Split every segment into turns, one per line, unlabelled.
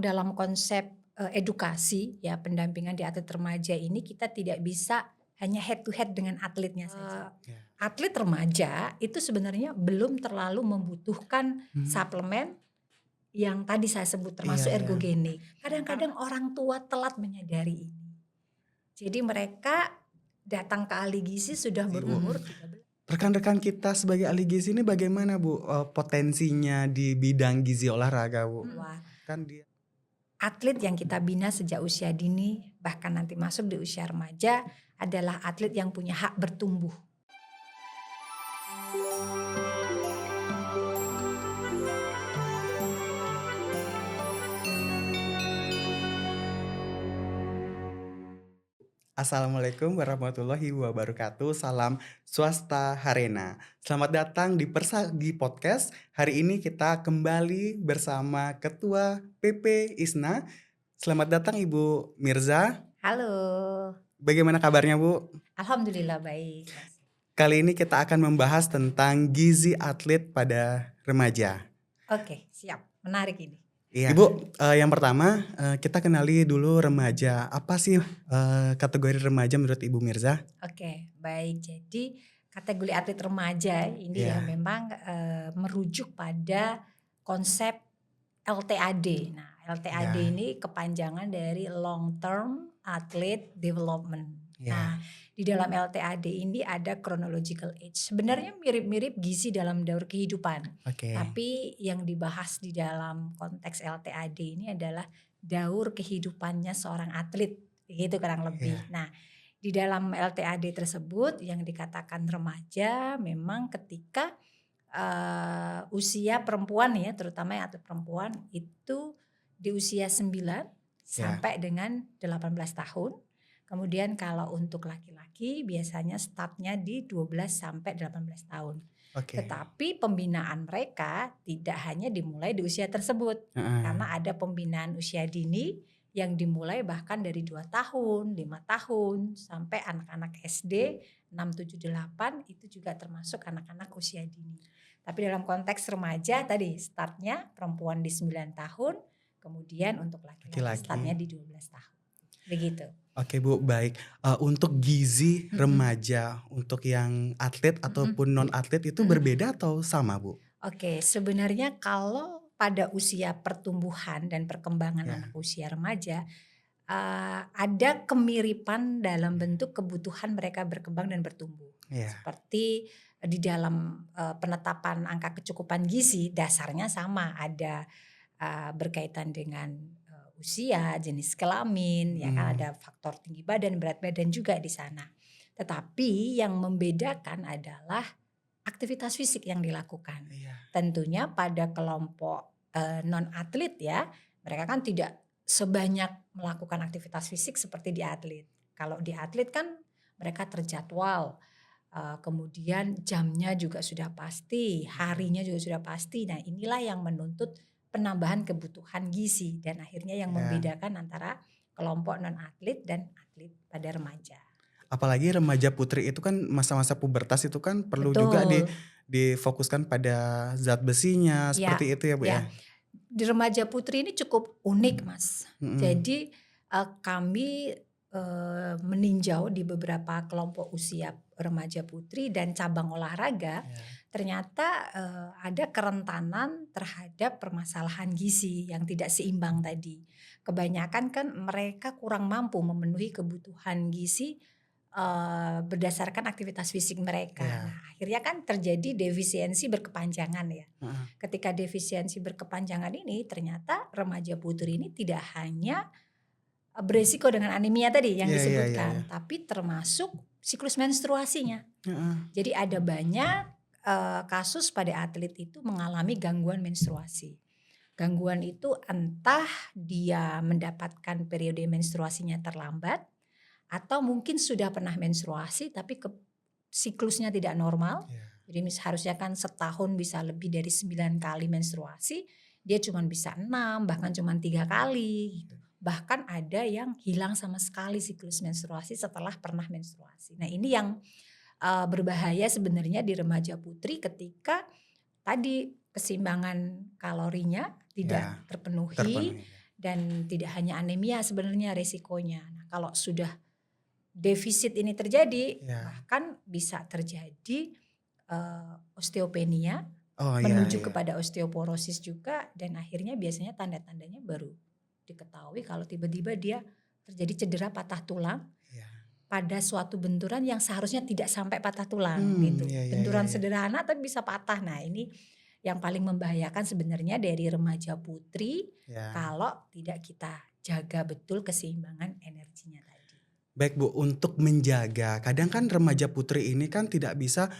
dalam konsep edukasi ya pendampingan di atlet remaja ini kita tidak bisa hanya head to head dengan atletnya saja.
Ya.
Atlet remaja itu sebenarnya belum terlalu membutuhkan
Mhm.
suplemen yang tadi saya sebut
Iya
termasuk
iya.
ergogenik. Kadang-kadang orang tua telat menyadari ini. Jadi mereka datang ke ahli gizi sudah
Ibu,
berumur 13.
rekan-rekan kita sebagai ahli gizi ini bagaimana Bu, potensinya di bidang gizi olahraga Bu?
Wah,
Kan dia
atlet yang kita bina sejak usia dini bahkan nanti masuk di usia remaja adalah atlet yang punya hak bertumbuh.
Assalamualaikum warahmatullahi wabarakatuh. Salam swasta harena. Selamat datang di Persagi Podcast. Hari ini kita kembali bersama Ketua PP ISNA. Selamat datang Ibu Mirza.
Halo,
Bagaimana kabarnya Bu?
alhamdulillah baik.
Kali ini kita akan membahas tentang gizi atlet pada remaja.
Oke, siap. Menarik ini.
Iya. Ibu, yang pertama kita kenali dulu remaja. Apa sih kategori remaja menurut Ibu Mirza?
Oke, baik. Jadi kategori atlet remaja ini ya
Iya.
memang merujuk pada konsep LTAD. Nah, LTAD
Ya.
ini kepanjangan dari Long Term Athlete Development.
Ya.
Nah, di dalam LTAD ini ada chronological age. Sebenarnya mirip-mirip gizi dalam daur kehidupan.
Oke.
Tapi yang dibahas di dalam konteks LTAD ini adalah daur kehidupannya seorang atlet. Gitu kurang lebih.
Ya.
Nah, di dalam LTAD tersebut yang dikatakan remaja memang ketika usia perempuan ya, terutama yang atlet perempuan itu di usia 9 sampai dengan 18 tahun. Kemudian kalau untuk laki-laki biasanya startnya di 12 sampai 18 tahun.
Oke.
Tetapi pembinaan mereka tidak hanya dimulai di usia tersebut. Karena ada pembinaan usia dini yang dimulai bahkan dari 2 tahun, 5 tahun sampai anak-anak SD 6, 7, 8 itu juga termasuk anak-anak usia dini. Tapi dalam konteks remaja tadi startnya perempuan di 9 tahun, kemudian untuk laki-laki startnya di 12 tahun. Begitu.
Oke Bu, baik. Untuk gizi remaja, untuk yang atlet ataupun non atlet itu berbeda atau sama Bu?
Oke, sebenarnya kalau pada usia pertumbuhan dan perkembangan
Ya.
anak usia remaja ada kemiripan dalam bentuk kebutuhan mereka berkembang dan bertumbuh.
Ya.
Seperti di dalam penetapan angka kecukupan gizi dasarnya sama, ada berkaitan dengan usia, jenis kelamin, ya kan ada faktor tinggi badan, berat badan juga di sana. Tetapi yang membedakan adalah aktivitas fisik yang dilakukan.
Iya.
Tentunya pada kelompok non atlet ya, mereka kan tidak sebanyak melakukan aktivitas fisik seperti di atlet. Kalau di atlet kan mereka terjadwal, kemudian jamnya juga sudah pasti, harinya juga sudah pasti. Nah inilah yang menuntut penambahan kebutuhan gizi dan akhirnya yang membedakan antara kelompok non atlet dan atlet pada remaja.
Apalagi remaja putri itu kan masa-masa pubertas itu kan perlu juga difokuskan pada zat besinya seperti itu ya Bu ya.
Di remaja putri ini cukup unik Mas. Jadi kami meninjau di beberapa kelompok usia remaja putri dan cabang olahraga, ternyata ada kerentanan terhadap permasalahan gizi yang tidak seimbang tadi. Kebanyakan kan mereka kurang mampu memenuhi kebutuhan gizi berdasarkan aktivitas fisik mereka. Nah, akhirnya kan terjadi defisiensi berkepanjangan ya. Ketika defisiensi berkepanjangan ini ternyata remaja putri ini tidak hanya beresiko dengan anemia tadi yang disebutkan, tapi termasuk siklus menstruasinya. Jadi ada banyak kasus pada atlet itu mengalami gangguan menstruasi. Gangguan itu entah dia mendapatkan periode menstruasinya terlambat atau mungkin sudah pernah menstruasi tapi siklusnya tidak normal. Jadi harusnya kan setahun bisa lebih dari 9 kali menstruasi, dia cuma bisa 6 bahkan cuma 3 kali gitu. Bahkan ada yang hilang sama sekali siklus menstruasi setelah pernah menstruasi. Nah ini yang berbahaya sebenarnya di remaja putri ketika tadi keseimbangan kalorinya tidak terpenuhi dan tidak hanya anemia sebenarnya resikonya. Nah, kalau sudah defisit ini terjadi,
Ya.
bahkan bisa terjadi osteopenia,
Oh
menuju
iya.
kepada osteoporosis juga, dan akhirnya biasanya tanda-tandanya baru diketahui kalau tiba-tiba dia terjadi cedera patah tulang
Iya.
pada suatu benturan yang seharusnya tidak sampai patah tulang gitu. Benturan
Iya.
sederhana tapi bisa patah. Nah, ini yang paling membahayakan sebenarnya dari remaja putri
Ya.
kalau tidak kita jaga betul keseimbangan energinya tadi.
Baik Bu, untuk menjaga, kadang kan remaja putri ini kan tidak bisa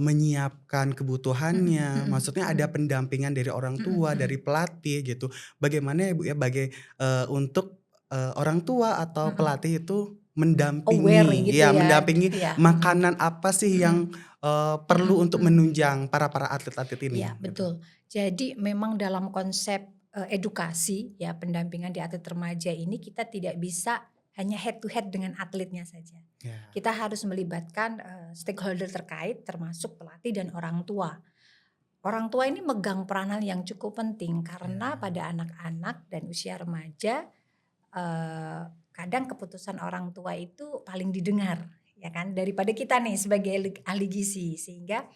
menyiapkan kebutuhannya, maksudnya ada pendampingan dari orang tua, dari pelatih gitu. Bagaimana ya Bu ya, untuk orang tua atau pelatih itu
Aware
mendampingi,
gitu
ya
ya,
mendampingi
ya.
makanan apa sih yang perlu untuk menunjang para atlet-atlet ini
Iya,
gitu.
betul. Jadi memang dalam konsep edukasi ya, pendampingan di atlet remaja ini kita tidak bisa hanya head to head dengan atletnya saja.
Ya.
Kita harus melibatkan stakeholder terkait termasuk pelatih dan orang tua. Orang tua ini megang peranan yang cukup penting karena pada anak-anak dan usia remaja kadang keputusan orang tua itu paling didengar ya kan, daripada kita nih sebagai ahli gizi, sehingga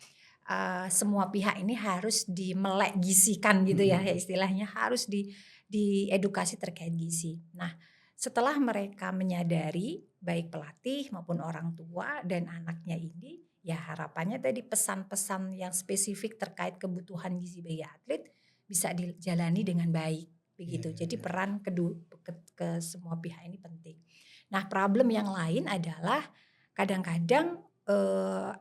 semua pihak ini harus dimelek gizikan gitu ya istilahnya, harus diedukasi terkait gizi. Nah, setelah mereka menyadari baik pelatih maupun orang tua dan anaknya ini, ya harapannya tadi pesan-pesan yang spesifik terkait kebutuhan gizi bagi atlet bisa dijalani dengan baik begitu. Jadi peran ke semua pihak ini penting. Nah, problem yang lain adalah kadang-kadang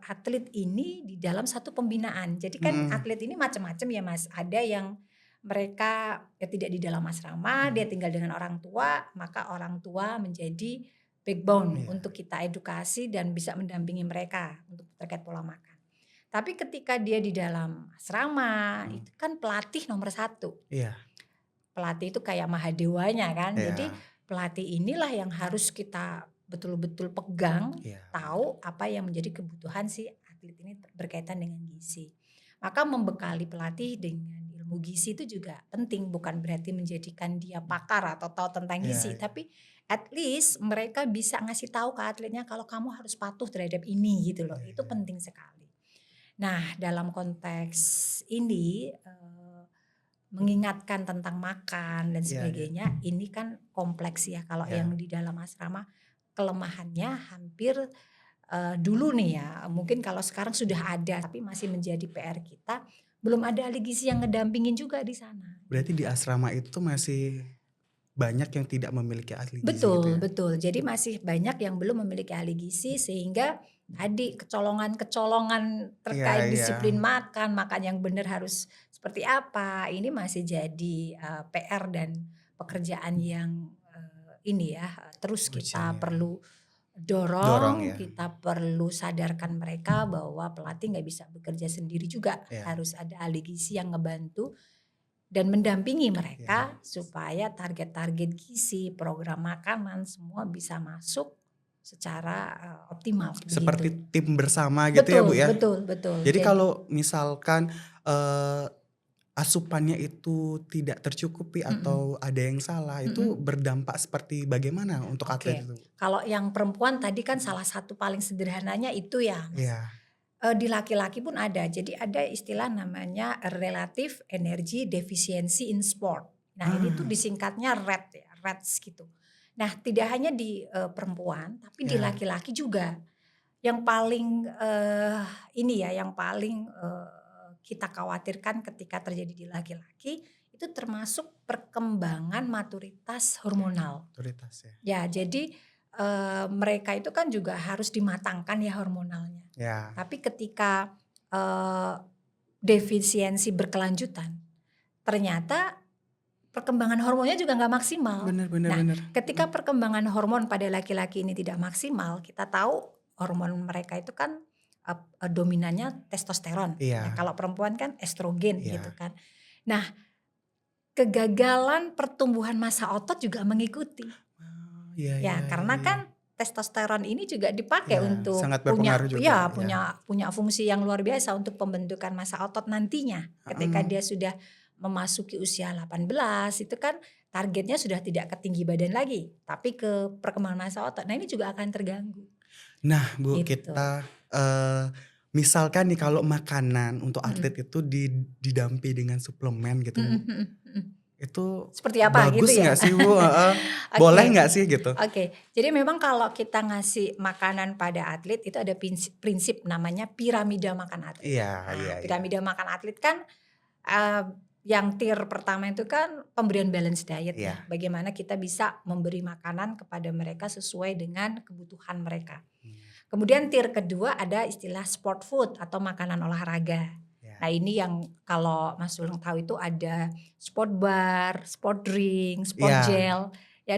atlet ini di dalam satu pembinaan. Jadi kan atlet ini macam-macam ya Mas. Ada yang mereka ya tidak di dalam asrama, dia tinggal dengan orang tua, maka orang tua menjadi backbone untuk kita edukasi dan bisa mendampingi mereka untuk terkait pola makan. Tapi ketika dia di dalam asrama, itu kan pelatih nomor satu.
Iya.
Pelatih itu kayak mahadewanya kan.
Iya.
Jadi pelatih inilah yang harus kita betul-betul pegang, tahu apa yang menjadi kebutuhan si atlet ini berkaitan dengan gizi. Maka membekali pelatih dengan ilmu gizi itu juga penting, bukan berarti menjadikan dia pakar atau tahu tentang gizi, tapi at least mereka bisa ngasih tahu ke atletnya kalau kamu harus patuh terhadap ini gitu loh. Itu penting sekali. Nah, dalam konteks ini mengingatkan tentang makan dan sebagainya, ini kan kompleks ya. Kalau yang di dalam asrama kelemahannya hampir dulu nih ya, mungkin kalau sekarang sudah ada tapi masih menjadi PR kita, belum ada ahli gizi yang ngedampingin juga di sana.
Berarti di asrama itu masih banyak yang tidak memiliki ahli gizi
Betul,
gitu ya?
betul. Jadi masih banyak yang belum memiliki ahli gizi, sehingga tadi kecolongan-kecolongan terkait disiplin makan yang benar harus seperti apa, ini masih jadi PR dan pekerjaan yang ini ya, terus kita perlu dorong, kita perlu sadarkan mereka bahwa pelatih nggak bisa bekerja sendiri juga, harus ada ahli gizi yang ngebantu dan mendampingi mereka supaya target-target gizi, program makanan semua bisa masuk secara optimal.
Seperti
begitu.
tim bersama gitu ya Bu ya?
Betul.
Jadi kalau misalkan asupannya itu tidak tercukupi atau ada yang salah, itu berdampak seperti bagaimana untuk atlet itu?
Kalau yang perempuan tadi kan salah satu paling sederhananya itu ya Mas. Di laki-laki pun ada. Jadi ada istilah namanya relative energy deficiency in sport. Nah, ini tuh disingkatnya RED ya, REDS gitu. Nah, tidak hanya di perempuan, tapi di laki-laki juga. Yang paling yang paling kita khawatirkan ketika terjadi di laki-laki itu termasuk perkembangan maturitas hormonal. Ya, jadi mereka itu kan juga harus dimatangkan ya hormonalnya. Tapi ketika defisiensi berkelanjutan, ternyata perkembangan hormonnya juga nggak maksimal.
Benar.
Ketika perkembangan hormon pada laki-laki ini tidak maksimal, kita tahu hormon mereka itu kan dominannya testosteron. Nah, kalau perempuan kan estrogen gitu kan. Nah, kegagalan pertumbuhan massa otot juga mengikuti. Karena kan testosteron ini juga dipakai untuk punya fungsi yang luar biasa untuk pembentukan massa otot nantinya. Ketika dia sudah memasuki usia 18 itu kan targetnya sudah tidak ke tinggi badan lagi, tapi ke perkembangan massa otot. Nah, ini juga akan terganggu
Nah, Bu,
gitu.
kita misalkan nih kalau makanan untuk atlet
Mhm.
itu didampingi dengan suplemen gitu,
Mhm
Bu.
mhm mhm.
Itu
Seperti apa gitu
bagus
ya?
nggak sih, Bu? Heeh. Boleh
Oke.
nggak sih gitu?
Oke, jadi memang kalau kita ngasih makanan pada atlet itu ada prinsip namanya piramida makan atlet.
Iya iya
Nah,
iya.
piramida makan atlet kan eee, yang tier pertama itu kan pemberian balance diet ya.
Iya.
Bagaimana kita bisa memberi makanan kepada mereka sesuai dengan kebutuhan mereka.
Mmm,
Kemudian tier kedua ada istilah sport food atau makanan olahraga. Nah,
iya.
ini yang kalau Mas Sulung tahu itu ada sport bar, sport drink, sport
Iya
gel ya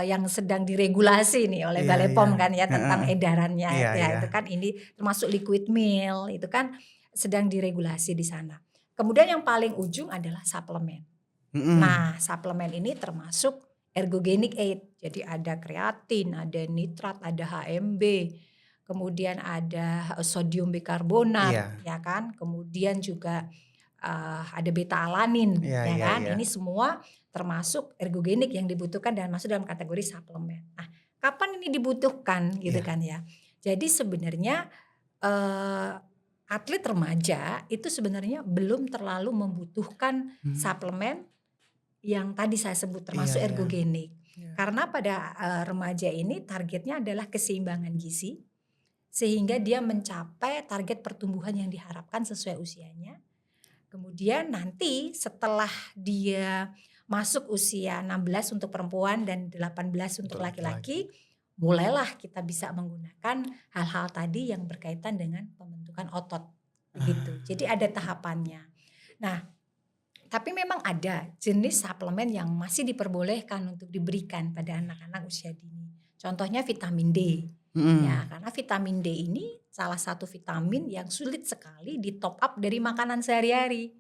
yang sedang diregulasi nih oleh
iya
Balai
iya.
POM kan ya tentang
Heeh.
edarannya
Iya
ya
iya.
itu kan ini termasuk liquid meal itu kan sedang diregulasi di sana. Kemudian yang paling ujung adalah suplemen.
Mhm.
Nah, suplemen ini termasuk ergogenic aid. Jadi ada kreatin, ada nitrat, ada HMB, kemudian ada sodium bikarbonat,
Iya.
ya kan. Kemudian juga ada beta alanin,
Iya
ya
iya
kan.
iya.
Ini semua termasuk ergogenik yang dibutuhkan dan masuk dalam kategori suplemen. Nah, kapan ini dibutuhkan gitu
Iya.
kan ya. Jadi sebenarnya eh, atlet remaja itu sebenarnya belum terlalu membutuhkan
Mmm,
suplemen yang tadi saya sebut
iya
termasuk
iya.
ergogenik.
Iya.
Karena pada, remaja ini targetnya adalah keseimbangan gizi, sehingga dia mencapai target pertumbuhan yang diharapkan sesuai usianya. Kemudian nanti setelah dia masuk usia 16 untuk perempuan dan 18 untuk
Untuk laki-laki.
laki-laki, mulailah kita bisa menggunakan hal-hal tadi yang berkaitan dengan pembentukan otot, begitu. Jadi
Ah,
ada tahapannya. Nah, tapi memang ada jenis suplemen yang masih diperbolehkan untuk diberikan pada anak-anak usia dini. Contohnya vitamin D. Ya,
mhm.
karena vitamin D ini salah satu vitamin yang sulit sekali di top up dari makanan sehari-hari.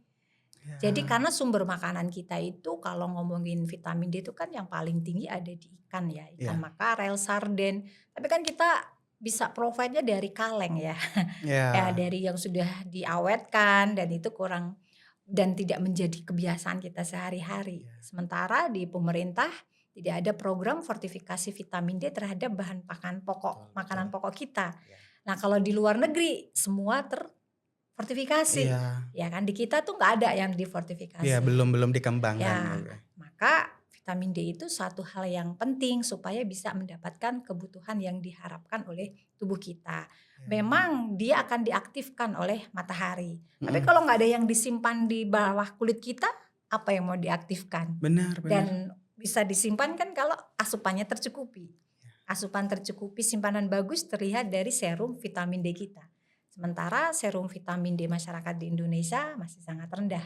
Jadi
Ya.
karena sumber makanan kita itu kalau ngomongin vitamin D itu kan yang paling tinggi ada di ikan ya, ikan
Iya.
makarel, sarden. Tapi kan kita bisa provide-nya dari kaleng ya. Ya
Iya.
dari yang sudah diawetkan dan itu kurang dan tidak menjadi kebiasaan kita sehari-hari.
Iya.
Sementara di pemerintah tidak ada program fortifikasi vitamin D terhadap bahan
Betul betul.
makanan pokok kita.
Iya.
Nah, kalau di luar negeri semua terfortifikasi,
Iya.
ya kan di kita tuh nggak ada yang
Iya,
difortifikasi.
belum belum dikembangkan ya,
Ya,
Bu, ya.
maka vitamin D itu satu hal yang penting supaya bisa mendapatkan kebutuhan yang diharapkan oleh tubuh kita.
Iya.
Memang dia akan diaktifkan oleh matahari. Tapi
Mhm.
kalau nggak ada yang disimpan di bawah kulit kita, apa yang mau diaktifkan?
Benar benar.
Dan bisa disimpan kan kalau asupannya tercukupi.
Iya.
Asupan tercukupi simpanan bagus terlihat dari serum vitamin D kita. Sementara serum vitamin D masyarakat di Indonesia masih sangat rendah.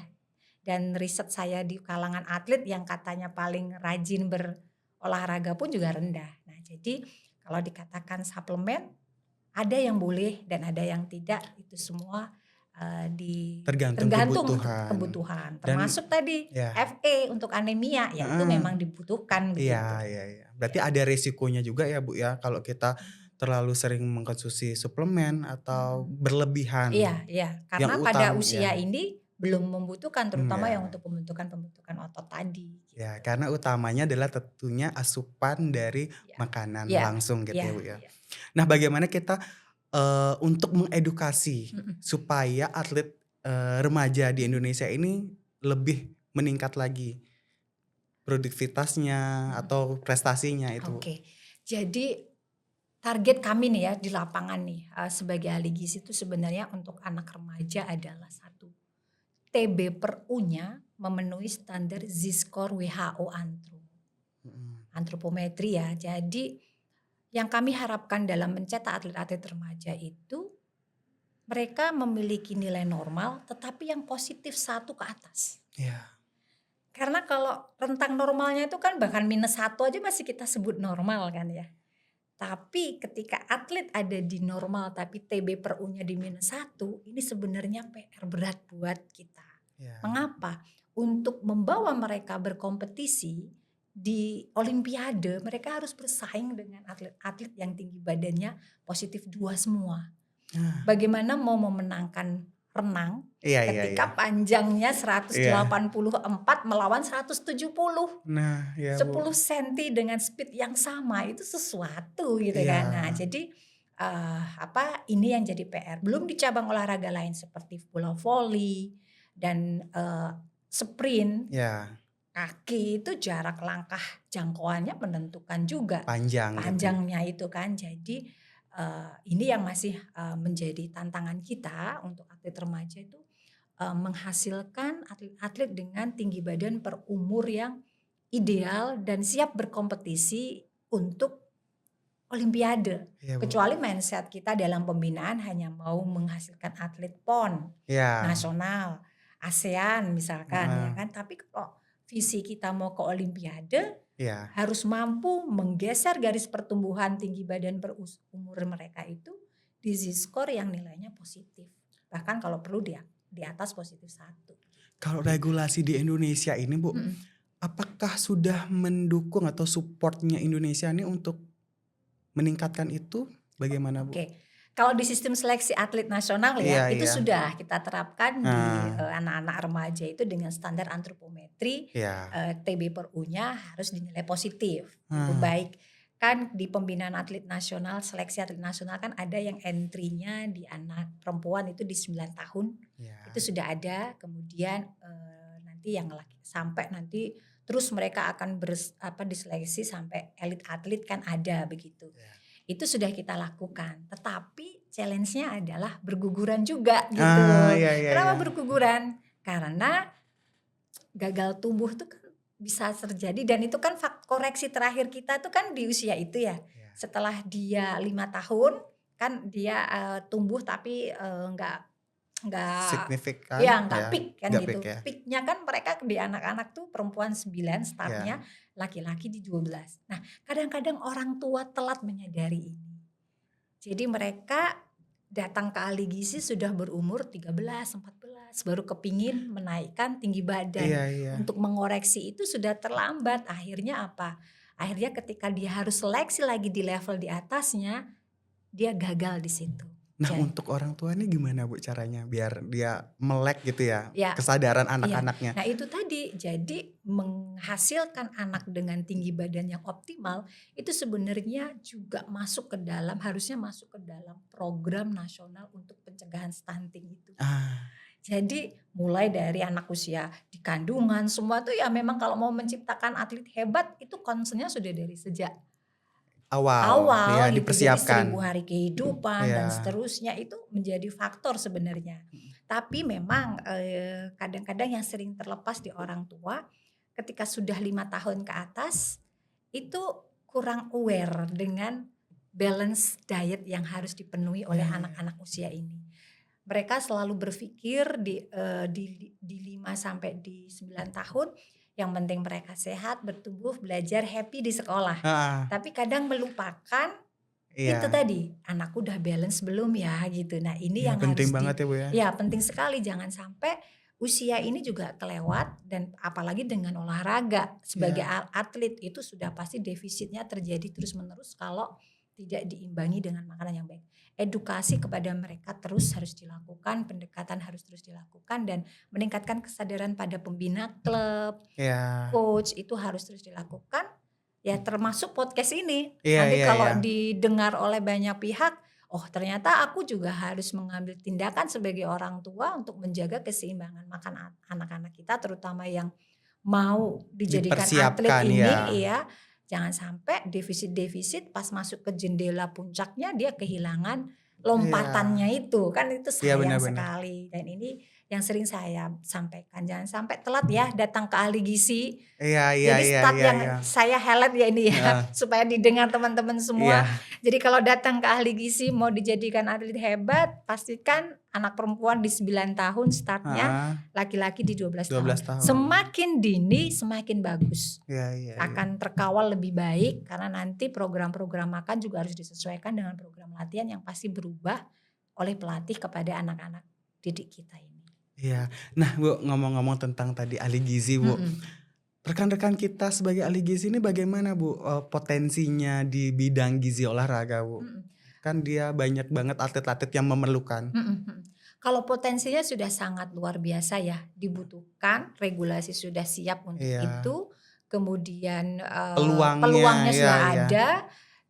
Dan riset saya di kalangan atlet yang katanya paling rajin berolahraga pun juga rendah. Nah, jadi kalau dikatakan suplemen ada yang boleh dan ada yang tidak. Itu semua
Tergantung
tergantung
kebutuhan.
kebutuhan.
Dan
Termasuk tadi
ya,
FA untuk anemia ya itu
heeh.
memang dibutuhkan
Iya
begitu.
iya iya. Berarti
Ya.
ada resikonya juga ya, Bu, ya, kalau kita terlalu sering mengkonsumsi suplemen atau
Mhm. Iya
berlebihan.
iya,
Yang
karena pada
ya,
usia ini belum membutuhkan terutama yang
ya.
untuk pembentukan otot tadi
Ya,
gitu.
karena utamanya adalah tentunya asupan dari
Iya.
makanan
Iya
langsung gitu
iya
ya, Bu, ya.
iya.
Nah, bagaimana kita, untuk mengedukasi
Mhm
supaya atlet, remaja di
mhm
Indonesia ini lebih meningkat lagi produktivitasnya
mhm.
atau prestasinya itu?
Oke. Jadi target kami nih ya di lapangan nih, sebagai ahli gizi itu sebenarnya untuk anak remaja adalah satu, TB per U-nya memenuhi standar Z-score WHO
Mhm.
antropometri ya. Jadi yang kami harapkan dalam mencetak atlet-atlet remaja itu mereka memiliki nilai normal tetapi yang positif satu ke atas.
Iya.
Karena kalau rentang normalnya itu kan bahkan -1 aja masih kita sebut normal kan ya. Tapi ketika atlet ada di normal tapi TB per U-nya di -1, ini sebenarnya PR berat buat kita.
Iya.
Mengapa? Untuk membawa mereka berkompetisi di olimpiade, mereka harus bersaing dengan atlet-atlet yang tinggi badannya positif 2 semua.
Nah,
Bagaimana mau memenangkan renang
Iya,
ketika
iya.
panjangnya
Iya.
184 melawan 170.
Nah, ya
10
Bu.
senti dengan speed yang sama itu sesuatu gitu kan. Nah,
Iya.
jadi ini yang jadi PR. Belum di cabang olahraga lain seperti bola voli dan sprint,
Ya,
kaki itu jarak langkah jangkauannya menentukan juga
panjang gitu.
panjangnya itu kan. Jadi ini yang masih menjadi tantangan kita untuk atlet remaja itu menghasilkan atlet-atlet dengan tinggi badan per umur yang ideal dan siap berkompetisi untuk olimpiade.
Iya, Bu.
Kecuali mindset kita dalam pembinaan hanya mau menghasilkan atlet PON
Iya.
nasional, ASEAN misalkan ya
Heeh.
kan. Tapi kalau visi kita mau ke olimpiade
Iya.
harus mampu menggeser garis pertumbuhan tinggi badan per umur mereka itu di Z-score yang nilainya positif. Bahkan kalau perlu di atas positif 1.
Kalau regulasi di Indonesia ini Bu, apakah sudah mendukung atau supportnya Indonesia ini untuk meningkatkan itu? Bagaimana Bu?
Oke, kalau di sistem seleksi atlet nasional
Iya,
ya, itu
iya.
sudah kita terapkan di
Nah,
anak-anak remaja itu dengan standar antropometri,
iya.
TB per U-nya harus dinilai positif. Itu
Ah,
baik. Kan di pembinaan atlet nasional, seleksi atlet nasional kan ada yang entry-nya di anak perempuan itu di 9 tahun. Itu
iya.
sudah ada, kemudian nanti yang laki sampai nanti terus mereka akan diseleksi sampai elit atlet kan ada begitu.
Iya.
Itu sudah kita lakukan, tetapi challenge-nya adalah berguguran juga
Ah,
gitu.
iya, iya,
Kenapa
iya.
berguguran? Karena gagal tumbuh tuh kan bisa terjadi dan itu kan koreksi terakhir kita tuh kan di usia itu ya.
Iya.
Setelah dia 5 tahun kan dia tumbuh tapi nggak
Signifikan
ya nggak
ya,
peak kan
nggak peak
gitu.
ya.
Peaknya kan mereka di anak-anak tuh perempuan 9
Iya.
startnya, laki-laki di 12. Nah, kadang-kadang orang tua telat menyadari ini. Jadi mereka datang ke ahli gizi sudah berumur 13, 14, baru kepingin menaikkan tinggi badan.
Iya, iya.
Untuk mengoreksi itu sudah terlambat. Akhirnya apa? Akhirnya ketika dia harus seleksi lagi di level di atasnya, dia gagal di situ.
Nah,
Jadi,
untuk orang tua ini gimana Bu caranya biar dia melek gitu ya,
ya,
kesadaran
iya.
anak-anaknya?
Nah itu tadi, jadi menghasilkan anak dengan tinggi badan yang optimal itu sebenarnya juga harusnya masuk ke dalam program nasional untuk pencegahan stunting itu.
Ah,
Jadi mulai dari anak usia di kandungan semua tuh ya memang kalau mau menciptakan atlet hebat itu concernnya sudah dari sejak
awal, ya
awal gitu. Jadi 1000
dipersiapkan.
hari kehidupan dan
Iya.
seterusnya itu menjadi faktor sebenarnya. Tapi memang kadang-kadang yang sering terlepas di orang tua ketika sudah 5 tahun ke atas itu kurang aware dengan balance diet yang harus dipenuhi oleh
Iya, iya.
anak-anak usia ini. Mereka selalu berpikir di 5 sampai di 9 tahun yang penting mereka sehat, bertumbuh, belajar, happy di sekolah.
Heeh,
Tapi kadang melupakan itu
iya.
tadi, anakku udah balance belum ya gitu. Nah ini
Iya
yang
penting
harus
banget ya Bu ya.
ya penting sekali jangan sampai usia ini juga kelewat dan apalagi dengan olahraga sebagai
Iya.
atlet itu sudah pasti defisitnya terjadi terus menerus kalau tidak diimbangi dengan makanan yang baik. Edukasi kepada mereka terus harus dilakukan, pendekatan harus terus dilakukan dan meningkatkan kesadaran pada pembina klub,
Iya.
coach itu harus terus dilakukan. Ya termasuk podcast ini.
Iya,
Nanti
iya,
kalau
iya.
didengar oleh banyak pihak, oh ternyata aku juga harus mengambil tindakan sebagai orang tua untuk menjaga keseimbangan makan anak-anak kita terutama yang mau dijadikan atlet
Dipersiapkan ya.
ini ya. Jangan sampai defisit-defisit pas masuk ke jendela puncaknya dia kehilangan
Iya.
lompatannya itu. Kan itu
Iya
sayang
benar-benar.
sekali dan ini yang sering saya sampaikan. Jangan sampai telat ya datang ke ahli gizi.
Iya, iya,
Jadi
iya,
start
iya,
yang
iya.
saya highlight ya ini ya
Heeh.
supaya didengar teman-teman semua.
Iya.
Jadi kalau datang ke ahli gizi mau dijadikan atlet hebat, pastikan anak perempuan di 9 tahun startnya,
Heeh.
laki-laki di 12 tahun.
12 tahun.
Semakin dini semakin bagus.
Iya, iya, iya.
Akan terkawal lebih baik karena nanti program-program makan juga harus disesuaikan dengan program latihan yang pasti berubah oleh pelatih kepada anak-anak didik kita ini.
Iya. Nah Bu, ngomong-ngomong tentang tadi ahli gizi Bu. Rekan-rekan kita sebagai ahli gizi ini bagaimana Bu potensinya di bidang gizi olahraga Bu?
Mm-mm.
Kan dia banyak banget atlet-atlet yang memerlukan.
Mm-mm. Kalau potensinya sudah sangat luar biasa ya, dibutuhkan, regulasi sudah siap untuk
Iya.
itu, kemudian
Peluangnya,
peluangnya
iya
sudah
iya.
ada,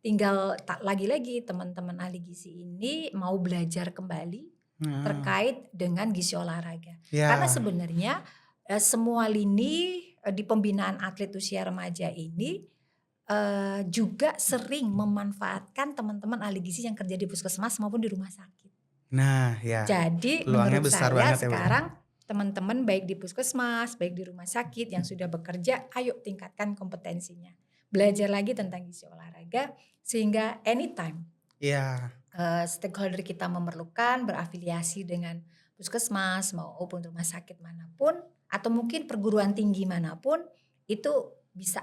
tinggal lagi-lagi teman-teman ahli gizi ini mau belajar kembali
Heeh.
terkait dengan gizi olahraga. Karena
Iya.
sebenarnya semua lini di pembinaan atlet usia remaja ini juga sering memanfaatkan teman-teman ahli gizi yang kerja di puskesmas maupun di rumah sakit.
Nah, ya.
Jadi
Peluangnya
menurut
besar
saya
banget ya, Bu, ya.
sekarang teman-teman baik di puskesmas, baik di rumah sakit yang sudah bekerja, ayo tingkatkan kompetensinya. Belajar lagi tentang gizi olahraga sehingga anytime
Iya.
stakeholder kita memerlukan berafiliasi dengan puskesmas maupun rumah sakit manapun atau mungkin perguruan tinggi manapun itu bisa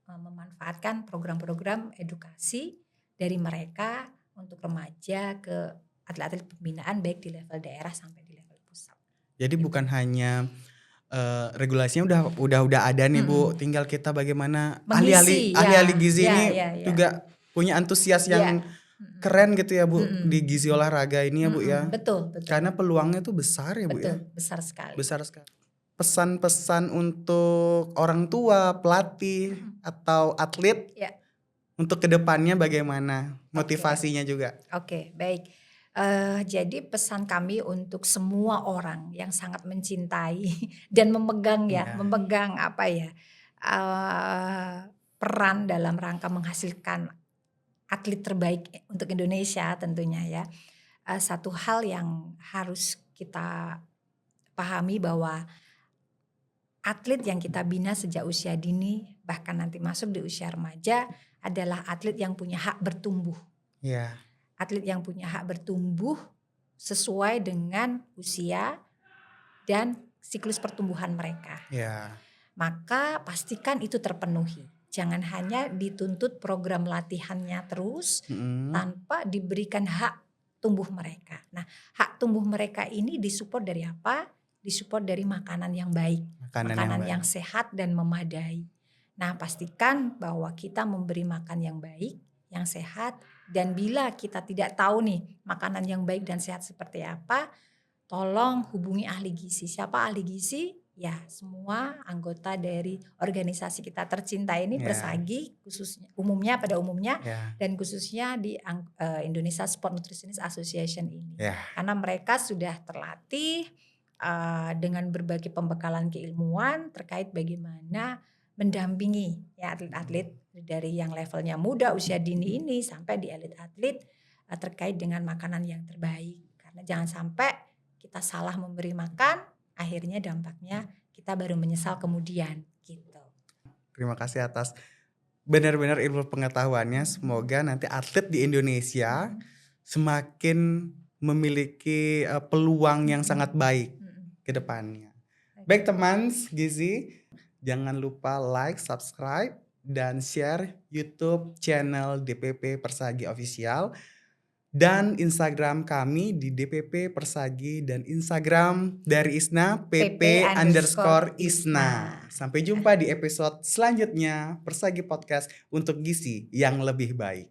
memanfaatkan program-program edukasi dari mereka untuk remaja ke atlet-atlet pembinaan baik di level daerah sampai di level pusat.
Jadi
Gitu.
bukan hanya regulasinya udah ada nih, Bu,
Mm-mm.
tinggal kita bagaimana
Mengisi
ahli-ahli
ya,
gizi
ya,
ini
ya, ya,
juga punya antusias
ya.
yang keren gitu ya, Bu,
Mm-mm.
di gizi olahraga ini ya, Bu, ya.
Betul, betul,
Karena peluangnya tuh besar ya, Bu, ya.
betul, besar sekali.
Besar sekali. Pesan-pesan untuk orang tua, pelatih, atau atlet
Ya.
untuk kedepannya bagaimana?
Oke.
Motivasinya juga.
Oke, baik. Jadi pesan kami untuk semua orang yang sangat mencintai dan memegang
Iya.
memegang apa ya, peran dalam rangka menghasilkan atlet terbaik untuk Indonesia tentunya ya. Satu hal yang harus kita pahami bahwa atlet yang kita bina sejak usia dini bahkan nanti masuk di usia remaja adalah atlet yang punya hak bertumbuh.
Iya.
Atlet yang punya hak bertumbuh sesuai dengan usia dan siklus pertumbuhan mereka.
Iya.
Maka pastikan itu terpenuhi. Jangan hanya dituntut program latihannya terus tanpa diberikan hak tumbuh mereka. Nah, hak tumbuh mereka ini disupport dari apa? Disupport dari makanan yang baik, makanan yang sehat dan memadai. Nah, pastikan bahwa kita memberi makan yang baik, yang sehat, dan bila kita tidak tahu nih makanan yang baik dan sehat seperti apa, tolong hubungi ahli gizi. Siapa ahli gizi? Ya, semua anggota dari organisasi kita tercinta ini Persagi, khususnya pada umumnya dan khususnya di Indonesia Sport Nutritionist Association ini. Karena mereka sudah terlatih dengan berbagai pembekalan keilmuan terkait bagaimana mendampingi ya atlet-atlet dari yang levelnya muda usia dini ini sampai di elit atlet terkait dengan makanan yang terbaik. Karena jangan sampai kita salah memberi makan, akhirnya dampaknya kita baru menyesal kemudian gitu.
Terima kasih atas benar-benar ilmu pengetahuannya. Semoga nanti atlet di Indonesia semakin memiliki peluang yang sangat baik ke depannya. Baik teman gizi, jangan lupa like, subscribe, dan share YouTube channel DPP Persagi Official dan Instagram kami di DPP Persagi dan Instagram dari Isna pp_isna. Sampai jumpa di episode selanjutnya Persagi Podcast untuk gizi yang lebih baik.